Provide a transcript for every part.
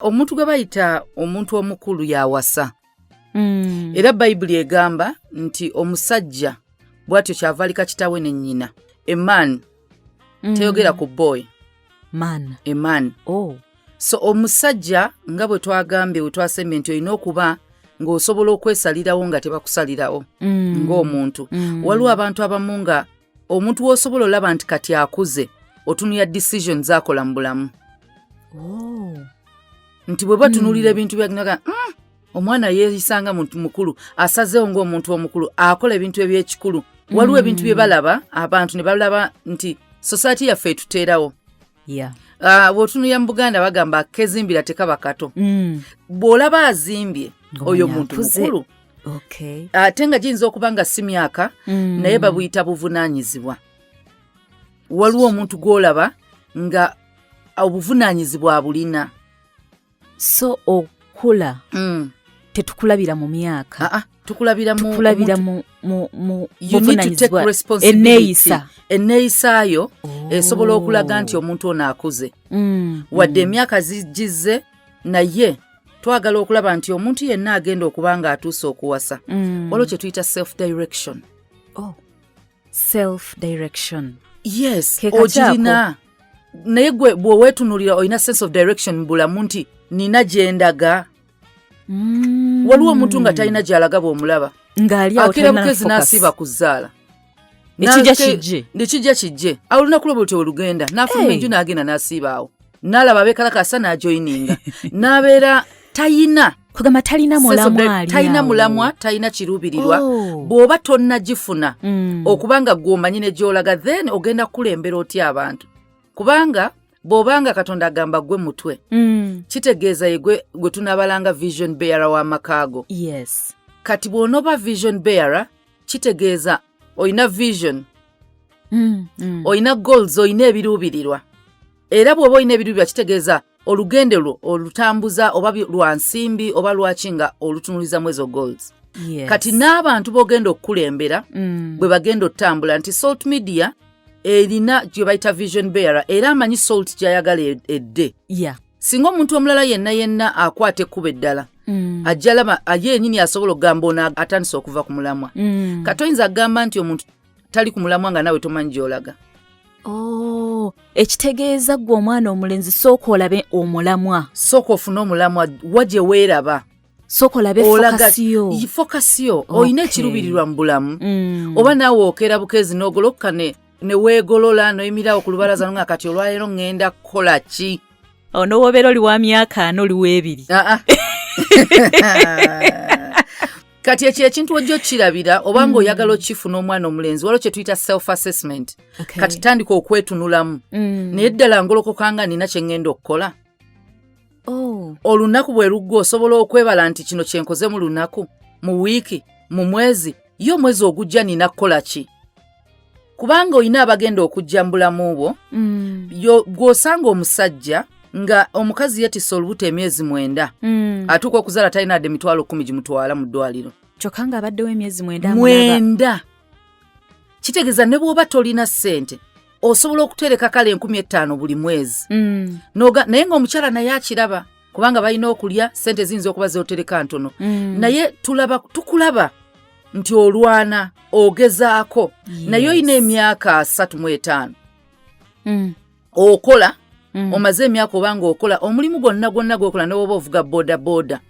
Omuntu gwe bayita omuntu omukulu yawasa. Era Bayibuli egamba nti omusajja bw'atyo kyava alika kitawe ne nnyina. A man. Teyogera ku boy. Man. A man. Oh. So omusajja nga bwe twagambye bwe twasembe nti olina okuba ng'osobola okwesalirawo nga tebakusalirawo ng'omuntu. Waliwo abantu abamu nga omuntu w'osobola olaba nti kati akuze otunuya decision z'akola mu bulamu. Nti bwe batunulira ebintu byaginaga omwana yeeyisanga muntu mukulu asazeewo ng'omuntu omukulu akola ebintu eby'ekikulu. Waliwo ebintu bye balaba abantu ne balaba nti society yaffe etuteerawo. Bw'otunuya mu Buganda bagamba kezimbira tekaba kato. Bw'olaba azimbye oyo muntu mukulu. Ate nga giyinza okuba nga si myaka naye babuyita buvunaanyizibwa. Waliwo omuntu gw'olaba nga obuvunaanyizibwa abulina. So okula tetukulabira mu myaka. Tukulabira mu you need to take responsibility. Enneeyisaayo esobola okulaga nti omuntu ono akuze. Wadde emyaka zigize naye twagala okulaba nti omuntu yenna agenda okuba nga atuuse okuwasa. Waliwo kye tuyita self-direction. Self-direction. Yes, ogirina. Naye gwe bw'oweetunulira olina sense of direction mu bulamu nti nina gye ndaga. Waliwo omuntu nga talina gy'alaga bw'omulaba. Akira bukezi n'asiiba ku zzaala. Nekijja kijje. Olunaku lwo bwe lugenda. N'afuluma enju n'agenda n'asiibaawo. N'alaba abeekalakasa n'ajoyininga. N'abeera tayina. Kugamba talina mulamwa ali. Talina mulamwa, talina kiruubirirwa. Bw'oba tonna gifuna okubanga gw'omanyi ne gy'olaga then ogenda kukulembera otya abantu. Kubanga bw'obanga Katonda agamba gwe mutwe. Kitegeeza ye gwe tunabalanga vision bearer w'amakaago. Yes. Kati bw'onoba vision bearer kitegeeza oyina vision. Oyina goals, oyina ebiruubirirwa. Era bw'oba oyina ebiruubirirwa kitegeeza olugende lwo olutambuza oba lwa nsimbi oba lwaki nga olutunulizamu ezo goals. Kati n'abantu b'ogenda okukulembera bwe bagenda otambula nti salt media erina gye bayita vision bearer era amanyi salt gy'ayagala edde. Singa omuntu omulala yenna akwata ekkuba eddala ajjalama aye yennyini asobola okugamba ono atandise okuva ku mulamwa. Kati oyinza agamba nti omuntu tali ku mulamwa nga naawe tomanyi gy'olaga. Ekitegeeza gwe omwana omulenzi sooka olabe omulamwa. Sooka ofune omulamwa wa gye weeraba. Sooka olabe fokasiyo. Oyina ekiruubirirwa mu bulamu. Oba naawe okeera bukezi n'ogoloka ne weegolola n'oyimiraawo ku lubalaza nga kati olwaleero ŋŋenda kukola ki? Ono wobeera oli wa myaka 4 oli weebiri. Kati ekyo ekintu ojja okirabira obanga oyagala okifuna omwana omulenzi waliwo kye tuyita self assessment. Kati tandika okwetunulamu. Naye ddala ngolokoka nga nina kye ŋŋenda okukola. Olunaku bwe luggwa osobola okwebala nti kino kye nkoze mu lunaku, mu wiiki, mu mwezi, ye omwezi ogujja nina kukola ki? Kubanga olina abagenda okujja mu bulamu bwo, gw'osanga omusajja nga omukazi yeetisse olubuto emyezi 9 atuuka okuzaala talina adde 10,000 gimutwala mu ddwaliro. Kyokka nga abaddewo emyezi 9. 9. Kitegeeza ne bw'oba tolina ssente osobola okutereka kale 5,000 buli mwezi. Naye ng'omukyala naye akiraba kubanga balina okulya, ssente ziyinza okuba z'otereka ntono. Naye tukulaba nti olwana ogezaako. Naye olina emyaka 35 okola. Omaze emyaka obanga okola omulimu gwonna gw'okola ne bw'oba ovuga boda.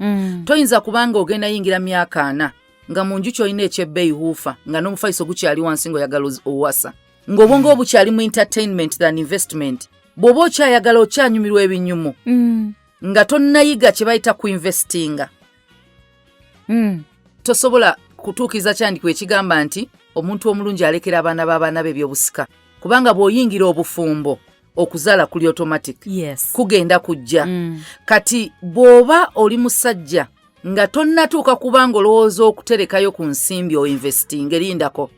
Toyinza kubanga ogenda yingira myaka 4 nga mu nju ky'olina ekyebbeeyi huufa nga n'omufaliso gukyali wansi ng'oyagala owasa. Ng'obwongo bukyali mu entertainment than investment. Bw'oba okyayagala okyanyumirwa ebinyumu nga tonnayiga kye bayita ku investinga. Tosobola kutuukiza kyandikwa ekigamba nti omuntu omulungi alekera abaana b'abaana be ebyobusika. Kubanga bw'oyingira obufumbo okuzaala kuli automatic. Kugenda kujja. Kati bw'oba oli musajja nga tonnatuuka kubanga olowooza okuterekayo ku nsimbi o investing erindako.